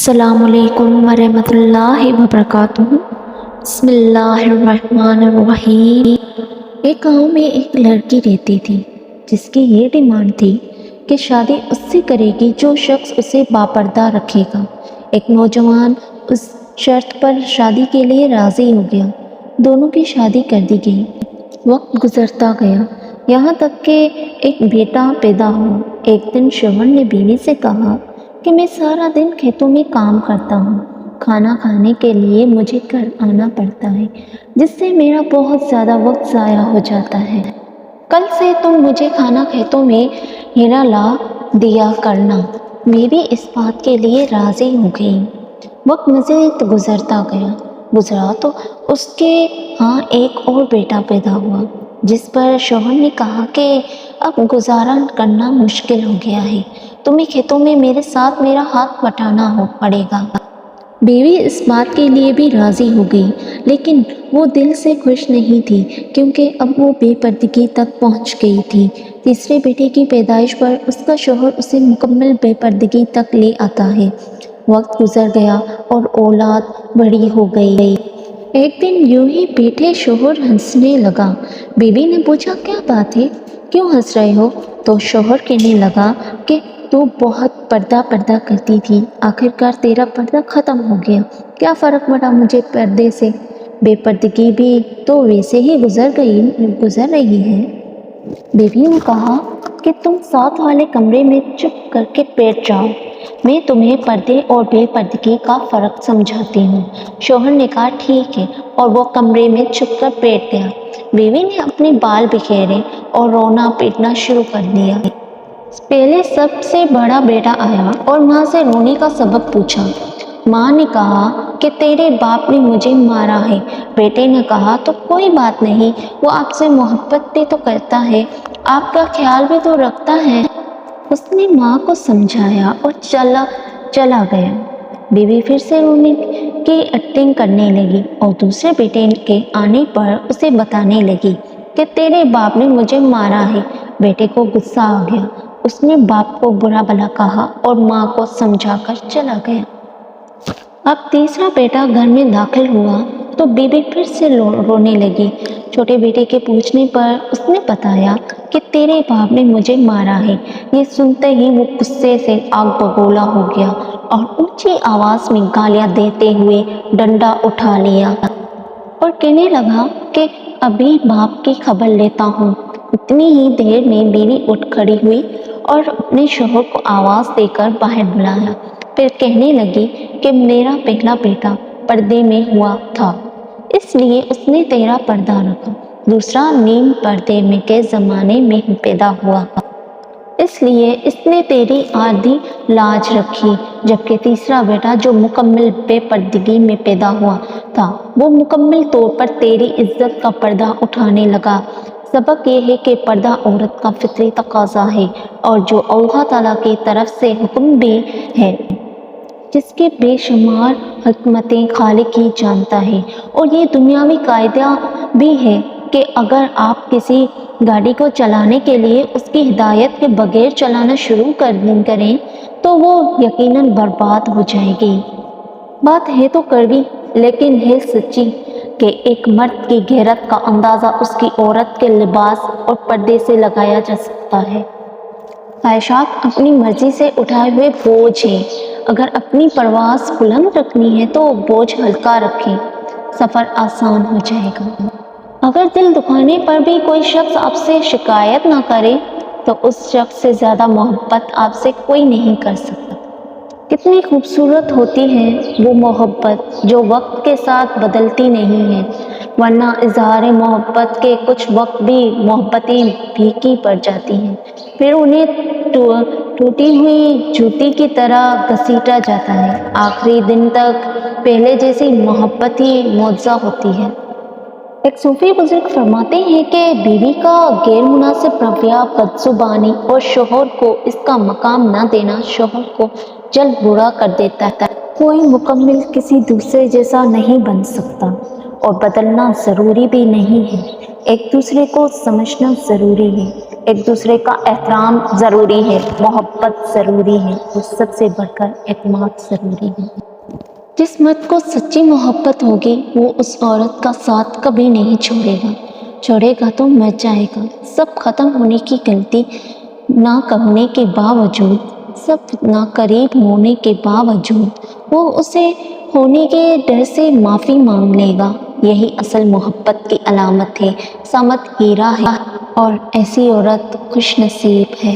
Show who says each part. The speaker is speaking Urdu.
Speaker 1: السلام علیکم ورحمۃ اللہ وبرکاتہ۔ بسم اللہ الرحمن الرحیم۔ ایک گاؤں میں ایک لڑکی رہتی تھی جس کی یہ ڈیمانڈ تھی کہ شادی اس سے کرے گی جو شخص اسے باپردہ رکھے گا۔ ایک نوجوان اس شرط پر شادی کے لیے راضی ہو گیا۔ دونوں کی شادی کر دی گئی۔ وقت گزرتا گیا یہاں تک کہ ایک بیٹا پیدا ہوا۔ ایک دن شوہر نے بیوی سے کہا کہ میں سارا دن کھیتوں میں کام کرتا ہوں، کھانا کھانے کے لیے مجھے گھر آنا پڑتا ہے، جس سے میرا بہت زیادہ وقت ضائع ہو جاتا ہے۔ کل سے تم مجھے کھانا کھیتوں میں ہیرا لا دیا کرنا۔ بیوی اس بات کے لیے راضی ہو گئی۔ وقت مزید گزرا تو اس کے ہاں ایک اور بیٹا پیدا ہوا، جس پر شوہر نے کہا کہ اب گزارا کرنا مشکل ہو گیا ہے، تمہیں کھیتوں میں میرے ساتھ میرا ہاتھ بٹانا پڑے گا۔ بیوی اس بات کے لیے بھی راضی ہو گئی، لیکن وہ دل سے خوش نہیں تھی کیونکہ اب وہ بے پردگی تک پہنچ گئی تھی۔ تیسرے بیٹے کی پیدائش پر اس کا شوہر اسے مکمل بے پردگی تک لے آتا ہے۔ وقت گزر گیا اور اولاد بڑی ہو گئی۔ ایک دن یوں ہی بیٹھے شوہر ہنسنے لگا۔ بیوی نے پوچھا کیا بات ہے، کیوں ہنس رہے ہو؟ تو شوہر کہنے لگا کہ تو بہت پردہ کرتی تھی، آخرکار تیرا پردہ ختم ہو گیا، کیا فرق پڑا مجھے پردے سے؟ بے پردگی بھی تو ویسے ہی گزر رہی ہے۔ بیوی نے کہا کہ تم ساتھ والے کمرے میں چپ کر کے بیٹھ جاؤ، میں تمہیں پردے اور بے پردگی کا فرق سمجھاتی ہوں۔ شوہر نے کہا ٹھیک ہے، اور وہ کمرے میں چھپ کر بیٹھ گیا۔ بیوی نے اپنے بال بکھیرے اور رونا پیٹنا شروع کر دیا۔ پہلے سب سے بڑا بیٹا آیا اور ماں سے رونے کا سبب پوچھا۔ ماں نے کہا کہ تیرے باپ نے مجھے مارا ہے۔ بیٹے نے کہا تو کوئی بات نہیں، وہ آپ سے محبت بھی تو کرتا ہے، آپ کا خیال بھی تو رکھتا ہے۔ اس نے ماں کو سمجھایا اور چلا گیا۔ بیوی پھر سے رونے کی ایکٹنگ کرنے لگی اور دوسرے بیٹے کے آنے پر اسے بتانے لگی کہ تیرے باپ نے مجھے مارا ہے۔ بیٹے کو غصہ آ گیا، اس نے باپ کو برا بھلا کہا اور ماں کو سمجھا کر چلا گیا۔ اب تیسرا بیٹا گھر میں داخل ہوا تو بیوی پھر سے رونے لگی۔ چھوٹے بیٹے کے پوچھنے پر اس نے بتایا کہ تیرے باپ نے مجھے مارا ہے۔ یہ سنتے ہی وہ غصے سے آگ بگولا ہو گیا اور اونچی آواز میں گالیاں دیتے ہوئے ڈنڈا اٹھا لیا اور کہنے لگا کہ ابھی باپ کی خبر لیتا ہوں۔ اتنی ہی دیر میں بیوی اٹھ کھڑی ہوئی اور اپنے شوہر کو آواز دے کر باہر بلایا، پھر کہنے لگی کہ میرا پہلا بیٹا پردے میں ہوا تھا، اس لیے اس نے تیرا پردہ رکھا۔ دوسرا نیم پردے میں کے زمانے میں پیدا ہوا، اس لیے اس نے تیری آدھی لاج رکھی، جبکہ تیسرا بیٹا جو مکمل بے پردگی میں پیدا ہوا تھا وہ مکمل طور پر تیری عزت کا پردہ اٹھانے لگا۔ سبق یہ ہے کہ پردہ عورت کا فطری تقاضا ہے اور جو اللہ تعالیٰ کی طرف سے حکم بھی ہے، جس کے بے شمار حکمتیں خالق ہی جانتا ہے۔ اور یہ دنیاوی قاعدہ بھی ہے کہ اگر آپ کسی گاڑی کو چلانے کے لیے اس کی ہدایت کے بغیر چلانا شروع کریں تو وہ یقیناً برباد ہو جائے گی۔ بات ہے تو کڑوی لیکن ہے سچی کہ ایک مرد کی غیرت کا اندازہ اس کی عورت کے لباس اور پردے سے لگایا جا سکتا ہے۔ خواہشات اپنی مرضی سے اٹھائے ہوئے بوجھ ہیں، اگر اپنی پرواز بلند رکھنی ہے تو بوجھ ہلکا رکھیں، سفر آسان ہو جائے گا۔ اگر دل دکھانے پر بھی کوئی شخص آپ سے شکایت نہ کرے تو اس شخص سے زیادہ محبت آپ سے کوئی نہیں کر سکتا۔ کتنی خوبصورت ہوتی ہے وہ محبت جو وقت کے ساتھ بدلتی نہیں ہے، ورنہ اظہار محبت کے کچھ وقت بھی محبتیں پھیکی پڑ جاتی ہیں، پھر انہیں ٹوٹی ہوئی جوتی کی طرح گھسیٹا جاتا ہے۔ آخری دن تک پہلے جیسی محبت ہی معجزہ ہوتی ہے۔ ایک صوفی بزرگ فرماتے ہیں کہ بیوی کا غیر مناسب رویہ، بدزبانی اور شوہر کو اس کا مقام نہ دینا شوہر کو جلد برا کر دیتا ہے۔ کوئی مکمل کسی دوسرے جیسا نہیں بن سکتا اور بدلنا ضروری بھی نہیں ہے۔ ایک دوسرے کو سمجھنا ضروری ہے، ایک دوسرے کا احترام ضروری ہے، محبت ضروری ہے، اور سب سے بڑھ کر اعتماد ضروری ہے۔ جس مرد کو سچی محبت ہوگی وہ اس عورت کا ساتھ کبھی نہیں چھوڑے گا تو مر جائے گا۔ سب ختم ہونے کی غلطی نہ کرنے کے باوجود، سب ناقریب ہونے کے باوجود وہ اسے ہونے کے ڈر سے معافی مانگ لے گا۔ یہی اصل محبت کی علامت ہے۔ سمت ہیرا ہے اور ایسی عورت خوش نصیب ہے۔